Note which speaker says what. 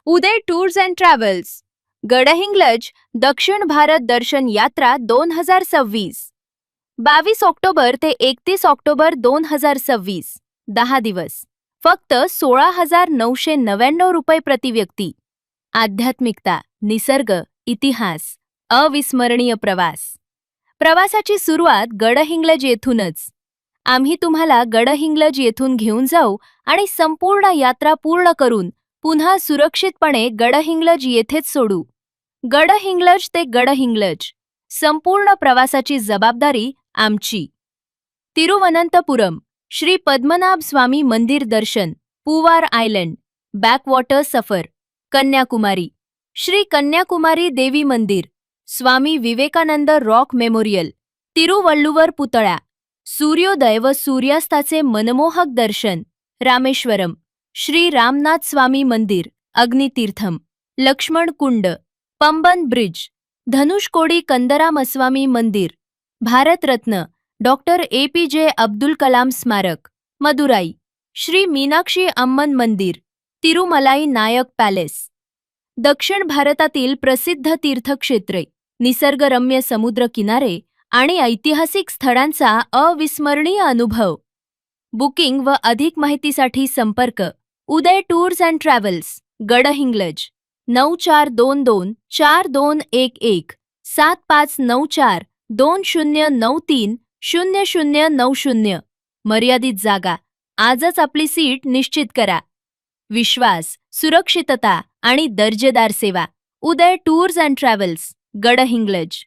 Speaker 1: Uday tours and travels, Gadhinglaj दक्षिण भारत दर्शन यात्रा 2026, 22 October ते 31 ऑक्टोबर 2026, 10 दिवस, फक्त 16,999 रुपये प्रति व्यक्ती. आध्यात्मिकता, निसर्ग, इतिहास, अविस्मरणीय प्रवास. प्रवासाची सुरुवात गडहिंग्लज येथूनच. आम्ही तुम्हाला गडहिंग्लज येथून घेऊन जाऊ आणि संपूर्ण यात्रा पूर्ण करून पुन्हा सुरक्षितपणे गडहिंग्लज येथेच सोडू. गडहिंग्लज ते गडहिंग्लज, संपूर्ण प्रवासाची जबाबदारी आमची. तिरुवनंतपुरम, श्री पद्मनाभ स्वामी मंदिर दर्शन, पूवार आयलंड, बॅकवॉटर सफर. कन्याकुमारी, श्री कन्याकुमारी देवी मंदिर, स्वामी विवेकानंद रॉक मेमोरियल, तिरुवल्लुवर पुतळा, सूर्योदय व सूर्यास्ताचे मनमोहक दर्शन. रामेश्वरम, श्री रामनाथ स्वामी मंदिर, अग्नितीर्थम, लक्ष्मण कुंड, पंबन ब्रिज, धनुषकोडी कंदरामस्वामी मंदिर, भारतरत्न डॉक्टर APJ अब्दुल कलाम स्मारक, मदुराई, श्री मीनाक्षी अम्मन मंदिर, तिरुमलाई नायक पॅलेस. दक्षिण भारतातील प्रसिद्ध तीर्थक्षेत्रे, निसर्गरम्य समुद्र किनारे आणि ऐतिहासिक स्थळांचा अविस्मरणीय अनुभव. बुकिंग व अधिक माहितीसाठी संपर्क उदय टूर्स अँड ट्रॅव्हल्स, गडहिंग्लज, 9422 4211 7594 2093 0090. मर्यादित जागा. आजच आपली सीट निश्चित करा. विश्वास, सुरक्षितता आणि दर्जेदार सेवा. उदय टूर्स अँड ट्रॅव्हल्स, गडहिंग्लज.